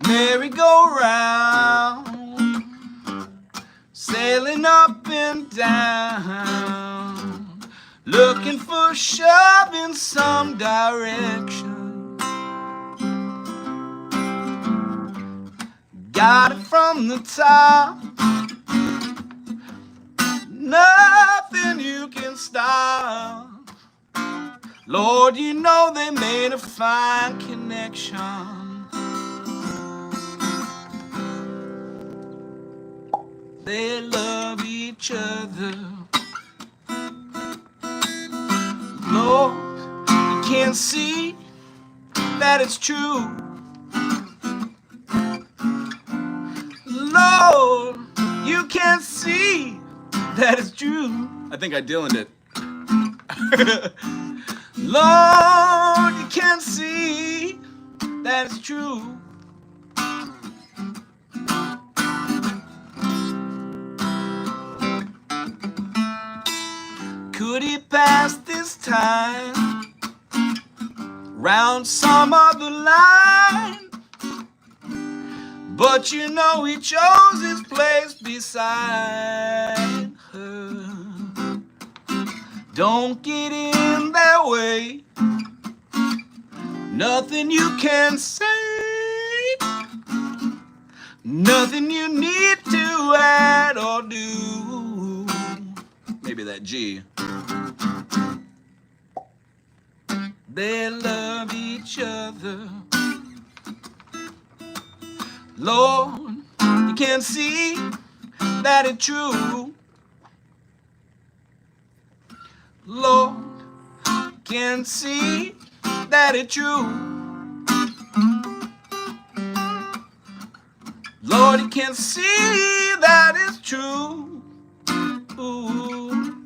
Merry-go-round, sailing up and down, looking for shove in some direction. Got it from the top, nothing you can stop. Lord, you know they made a fine connection. They love each other. Lord, you can't see that it's true. Lord, you can't see that it's true. I think I Dylan'd it. Lord, you can't see that it's true. Could he pass this time round some other line? But you know he chose his place beside her. Don't get in their way. Nothing you can say. Nothing you need to add or do. Maybe that G. They love each other. Lord, you can't see that it's true. Lord, you can't see that it's true. Lord, you can't see that it's true. Ooh,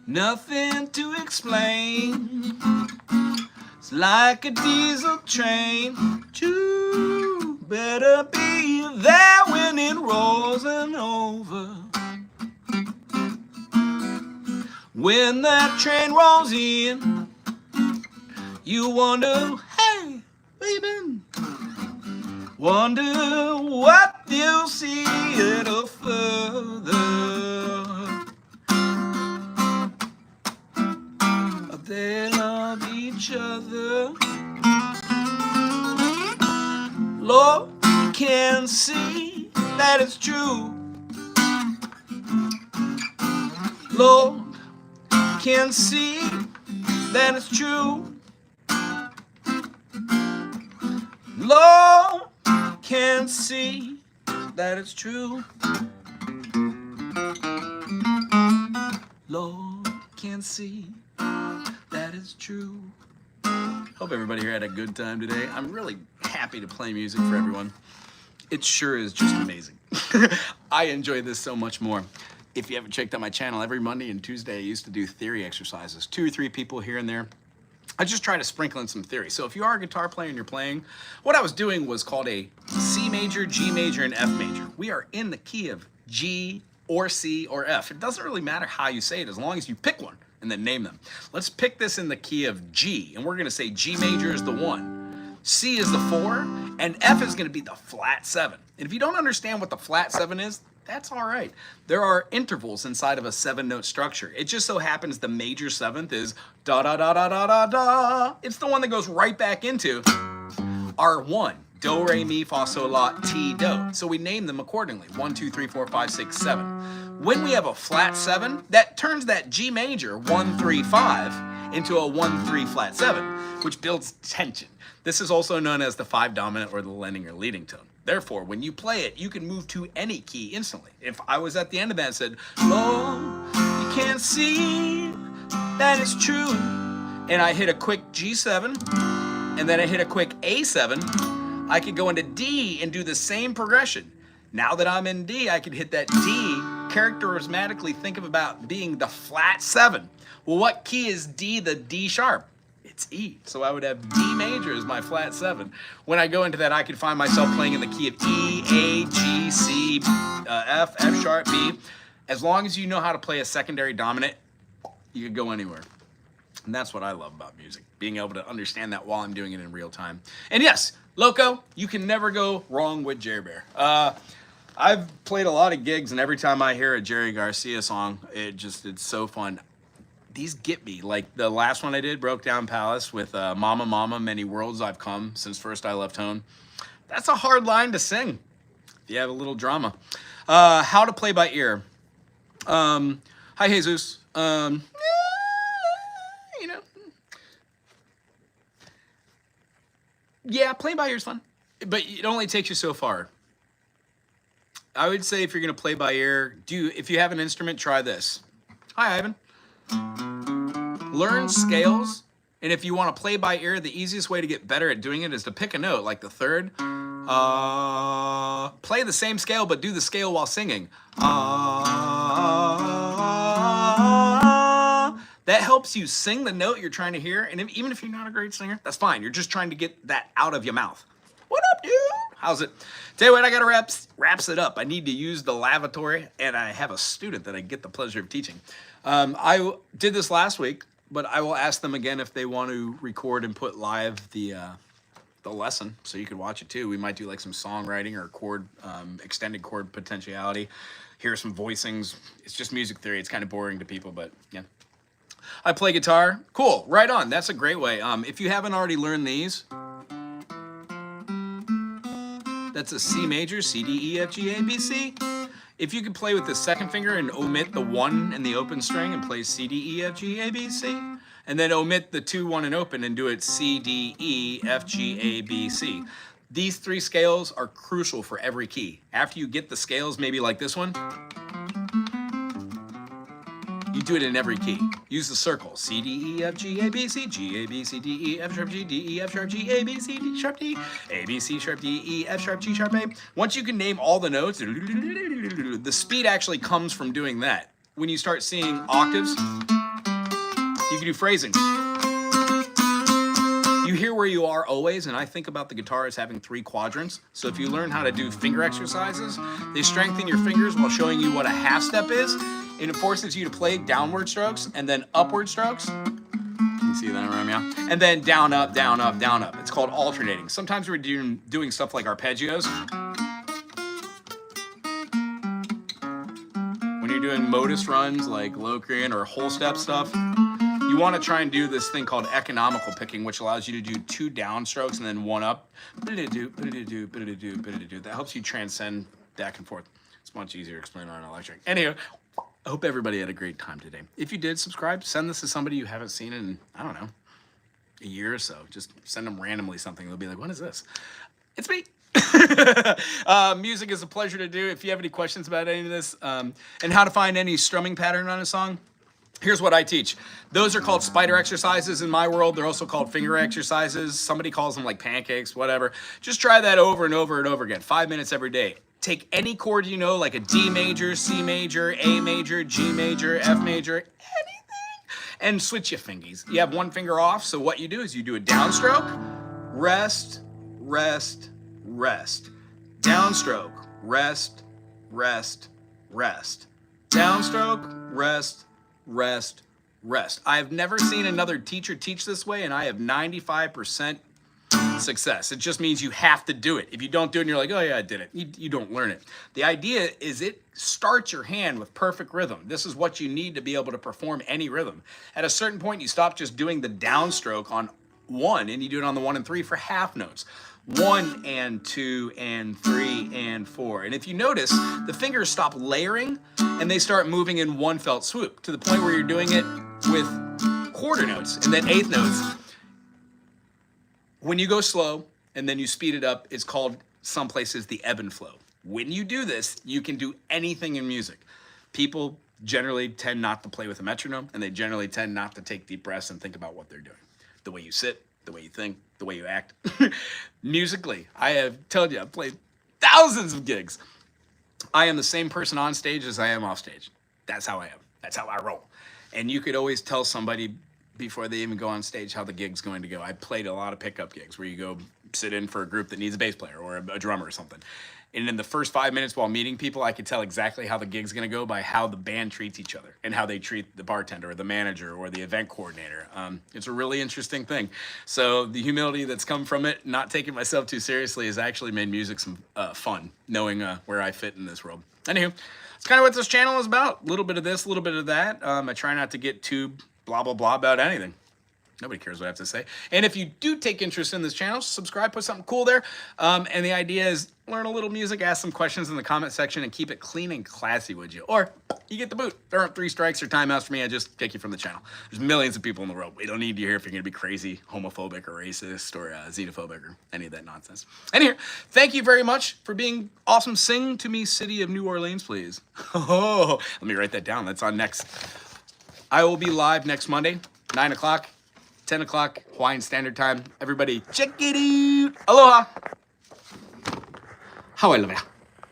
nothing to explain. It's like a diesel train. You better be there when it rolls and over. When that train rolls in, you wonder, hey, baby, wonder what you'll see a little further. They love each other. can see that it's true. Lord can see that it's true. Lord can see that it's true. Lord can see that it's true. Hope everybody here had a good time today. I'm really happy to play music for everyone. It sure is just amazing. I enjoy this so much more. If you haven't checked out my channel, every Monday and Tuesday I used to do theory exercises. 2 or 3 people here and there. I just try to sprinkle in some theory. So if you are a guitar player and you're playing, what I was doing was called a C major, G major, and F major. We are in the key of G or C or F. It doesn't really matter how you say it as long as you pick one and then name them. Let's pick this in the key of G, and we're gonna say G major is the 1, C is the 4, and F is gonna be the flat 7. And if you don't understand what the flat 7 is, that's all right. There are intervals inside of a 7-note structure. It just so happens the major 7th is da da da da da da da. It's the one that goes right back into our 1. Do, re, mi, fa, sol, la, ti, do. So we name them accordingly. 1, 2, 3, 4, 5, 6, 7. When we have a flat 7, that turns that G major 1, 3, 5 into a 1, 3 flat 7, which builds tension. This is also known as the 5 dominant or the lending or leading tone. Therefore, when you play it, you can move to any key instantly. If I was at the end of that and said, Lord, you can't see that it's true, and I hit a quick G7, and then I hit a quick A7, I could go into D and do the same progression. Now that I'm in D, I could hit that D, characteristically think of about being the flat 7. Well, what key is D, the D sharp? It's E. So I would have D major as my flat 7. When I go into that, I could find myself playing in the key of E, A, G, C, F, F sharp, B. As long as you know how to play a secondary dominant, you could go anywhere. And that's what I love about music, being able to understand that while I'm doing it in real time. And yes, Loco, you can never go wrong with Jerry Bear. I've played a lot of gigs, and every time I hear a Jerry Garcia song, it's so fun. These get me. Like the last one I did, Broke Down Palace, with Mama Mama, Many Worlds I've Come Since First I Left Home. That's a hard line to sing if you have a little drama. How to play by ear. Hi, Jesus. You know. Yeah, playing by ear is fun, but it only takes you so far. I would say if you're going to play by ear, if you have an instrument, try this. Hi, Ivan. Learn scales, and if you want to play by ear, the easiest way to get better at doing it is to pick a note, like the 3rd. Play the same scale, but do the scale while singing. That helps you sing the note you're trying to hear, and even if you're not a great singer, that's fine. You're just trying to get that out of your mouth. What up, dude? How's it? Tell you what, I gotta wraps it up. I need to use the lavatory, and I have a student that I get the pleasure of teaching. I did this last week, but I will ask them again if they want to record and put live the lesson, so you could watch it too. We might do like some songwriting or chord, extended chord potentiality. Hear some voicings. It's just music theory. It's kind of boring to people, but yeah. I play guitar. Cool, right on. That's a great way. If you haven't already learned these, that's a C major, C, D, E, F, G, A, B, C. If you could play with the 2nd finger and omit the 1 in the open string and play C, D, E, F, G, A, B, C, and then omit the 2, 1 and open and do it C, D, E, F, G, A, B, C. These 3 scales are crucial for every key. After you get the scales, maybe like this one, you do it in every key. Use the circle. C, D, E, F, G, A, B, C, G, A, B, C, D, E, F, sharp, G, D, E, F, sharp, G, A, B, C, D, sharp, D, A, B, C, sharp, D, E, F, sharp, G, sharp, A. Once you can name all the notes, the speed actually comes from doing that. When you start seeing octaves, you can do phrasing. You hear where you are always, and I think about the guitar as having 3 quadrants. So if you learn how to do finger exercises, they strengthen your fingers while showing you what a half step is. And it forces you to play downward strokes and then upward strokes. Can you see that around me? Yeah? And then down, up, down, up, down, up. It's called alternating. Sometimes we're doing stuff like arpeggios. When you're doing modus runs like Locrian or whole step stuff, you you want to try and do this thing called economical picking, which allows you to do 2 downstrokes and then 1 up. That helps you transcend back and forth. It's much easier to explain on electric. Anyway, I hope everybody had a great time today. If you did, subscribe. Send this to somebody you haven't seen in, I don't know, a year or so. Just send them randomly something. They'll be like, what is this? It's me. Music is a pleasure to do. If you have any questions about any of this and how to find any strumming pattern on a song, here's what I teach. Those are called spider exercises in my world. They're also called finger exercises. Somebody calls them like pancakes, whatever. Just try that over and over and over again. 5 minutes every day. Take any chord you know, like a D major, C major, A major, G major, F major, anything, and switch your fingers. You have 1 finger off, so what you do is you do a downstroke, rest, rest, rest. Downstroke, rest, rest, rest. Downstroke, rest, rest, rest. I've never seen another teacher teach this way, and I have 95% success. It just means you have to do it. If you don't do it and you're like, oh yeah, I did it, you don't learn it. The idea is it starts your hand with perfect rhythm. This is what you need to be able to perform any rhythm. At a certain point, you stop just doing the downstroke on 1 and you do it on the 1 and 3 for half notes. 1 and 2 and 3 and 4. And if you notice, the fingers stop layering and they start moving in 1 felt swoop to the point where you're doing it with quarter notes and then 8th notes. When you go slow and then you speed it up, it's called some places the ebb and flow. When you do this, you can do anything in music. People generally tend not to play with a metronome, and they generally tend not to take deep breaths and think about what they're doing. The way you sit, the way you think, the way you act. Musically, I have told you, I've played thousands of gigs. I am the same person on stage as I am off stage. That's how I am. That's how I roll. And you could always tell somebody before they even go on stage how the gig's going to go. I played a lot of pickup gigs where you go sit in for a group that needs a bass player or a drummer or something. And in the first 5 minutes while meeting people, I could tell exactly how the gig's going to go by how the band treats each other and how they treat the bartender or the manager or the event coordinator. It's a really interesting thing. So the humility that's come from it, not taking myself too seriously, has actually made music some fun, knowing where I fit in this world. Anywho, it's kind of what this channel is about. A little bit of this, a little bit of that. I try not to get too blah, blah, blah about anything. Nobody cares what I have to say. And if you do take interest in this channel, subscribe, put something cool there. And the idea is learn a little music, ask some questions in the comment section, and keep it clean and classy, would you? Or you get the boot. There aren't 3 strikes or timeouts for me. I just kick you from the channel. There's millions of people in the world. We don't need you here if you're going to be crazy, homophobic, or racist, or xenophobic, or any of that nonsense. And here, thank you very much for being awesome. Sing to me, City of New Orleans, please. Oh, let me write that down. That's on next. I will be live next Monday, 9 o'clock. 10 o'clock, Hawaiian Standard Time. Everybody, check it out. Aloha. How I love ya.